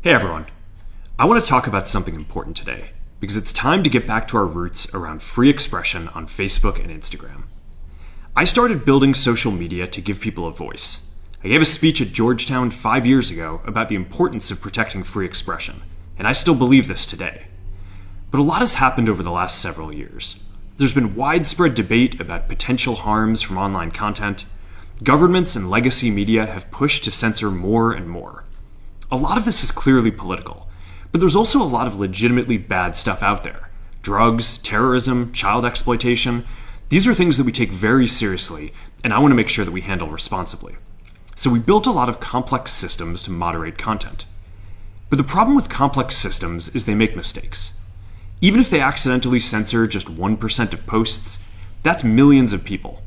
Hey everyone, I want to talk about something important today because it's time to get back to our roots around free expression on Facebook and Instagram. I started building social media to give people a voice. I gave a speech at Georgetown 5 years ago about the importance of protecting free expression, and I still believe this today. But a lot has happened over the last several years. There's been widespread debate about potential harms from online content. Governments and legacy media have pushed to censor more and more. A lot of this is clearly political, but there's also a lot of legitimately bad stuff out there. Drugs, terrorism, child exploitation. These are things that we take very seriously, and I want to make sure that we handle responsibly. So we built a lot of complex systems to moderate content. But the problem with complex systems is they make mistakes. Even if they accidentally censor just 1% of posts, that's millions of people.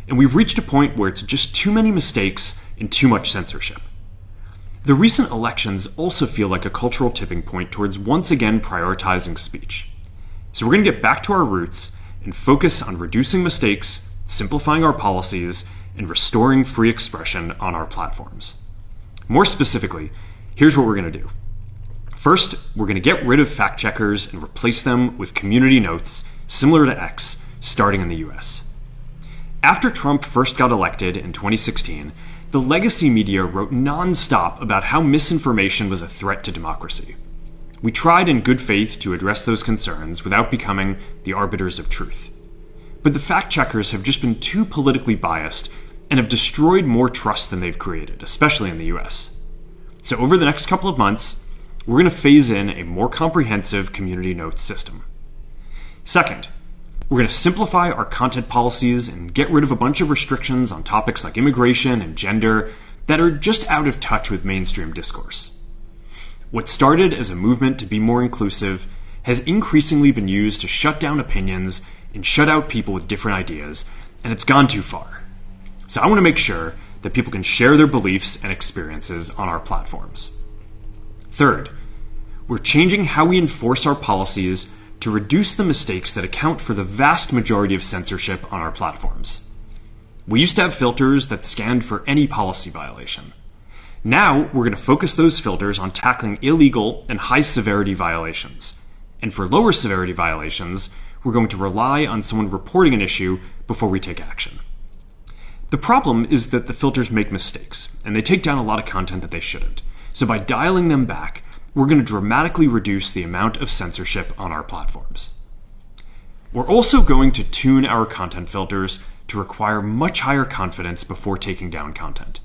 And we've reached a point where it's just too many mistakes and too much censorship. The recent elections also feel like a cultural tipping point towards once again prioritizing speech. So we're going to get back to our roots and focus on reducing mistakes, simplifying our policies, and restoring free expression on our platforms. More specifically, here's what we're going to do. First, we're going to get rid of fact checkers and replace them with community notes similar to X, starting in the US. After Trump first got elected in 2016, the legacy media wrote non-stop about how misinformation was a threat to democracy. We tried in good faith to address those concerns without becoming the arbiters of truth. But the fact-checkers have just been too politically biased and have destroyed more trust than they've created, especially in the US. So over the next couple of months, we're going to phase in a more comprehensive community notes system. Second, we're going to simplify our content policies and get rid of a bunch of restrictions on topics like immigration and gender that are just out of touch with mainstream discourse. What started as a movement to be more inclusive has increasingly been used to shut down opinions and shut out people with different ideas, and it's gone too far. So I want to make sure that people can share their beliefs and experiences on our platforms. Third, we're changing how we enforce our policies to reduce the mistakes that account for the vast majority of censorship on our platforms. We used to have filters that scanned for any policy violation. Now, we're going to focus those filters on tackling illegal and high-severity violations. And for lower-severity violations, we're going to rely on someone reporting an issue before we take action. The problem is that the filters make mistakes, and they take down a lot of content that they shouldn't. So by dialing them back, we're going to dramatically reduce the amount of censorship on our platforms. We're also going to tune our content filters to require much higher confidence before taking down content.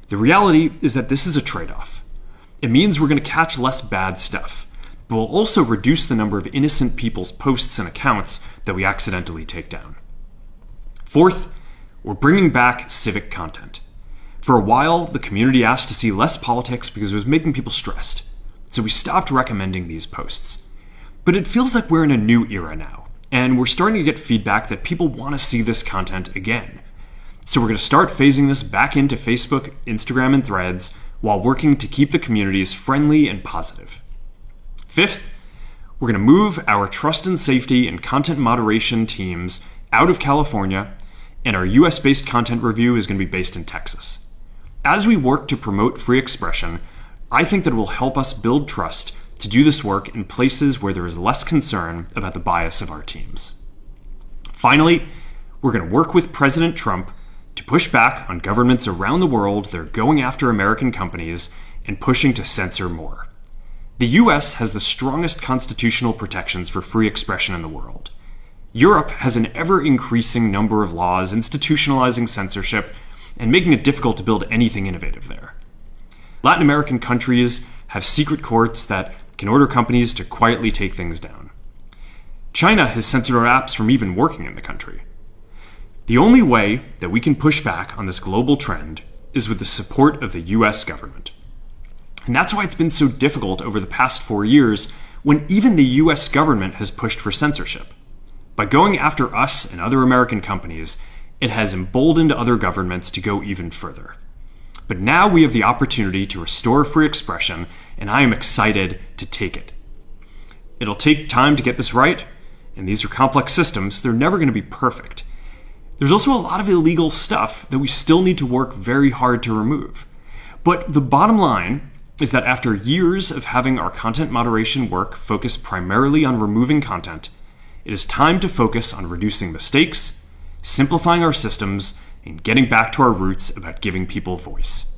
The reality is that this is a trade-off. It means we're going to catch less bad stuff, but we'll also reduce the number of innocent people's posts and accounts that we accidentally take down. Fourth, we're bringing back civic content. For a while, the community asked to see less politics because it was making people stressed. So we stopped recommending these posts. But it feels like we're in a new era now, and we're starting to get feedback that people want to see this content again. So we're going to start phasing this back into Facebook, Instagram, and Threads while working to keep the communities friendly and positive. Fifth, we're going to move our trust and safety and content moderation teams out of California, and our US-based content review is going to be based in Texas. As we work to promote free expression, I think that it will help us build trust to do this work in places where there is less concern about the bias of our teams. Finally, we're going to work with President Trump to push back on governments around the world that are going after American companies and pushing to censor more. The US has the strongest constitutional protections for free expression in the world. Europe has an ever-increasing number of laws institutionalizing censorship and making it difficult to build anything innovative there. Latin American countries have secret courts that can order companies to quietly take things down. China has censored our apps from even working in the country. The only way that we can push back on this global trend is with the support of the US government. And that's why it's been so difficult over the past 4 years when even the US government has pushed for censorship. By going after us and other American companies, it has emboldened other governments to go even further. But now we have the opportunity to restore free expression, and I am excited to take it. It'll take time to get this right, and these are complex systems. They're never going to be perfect. There's also a lot of illegal stuff that we still need to work very hard to remove. But the bottom line is that after years of having our content moderation work focus primarily on removing content, it is time to focus on reducing mistakes, simplifying our systems, and getting back to our roots about giving people voice.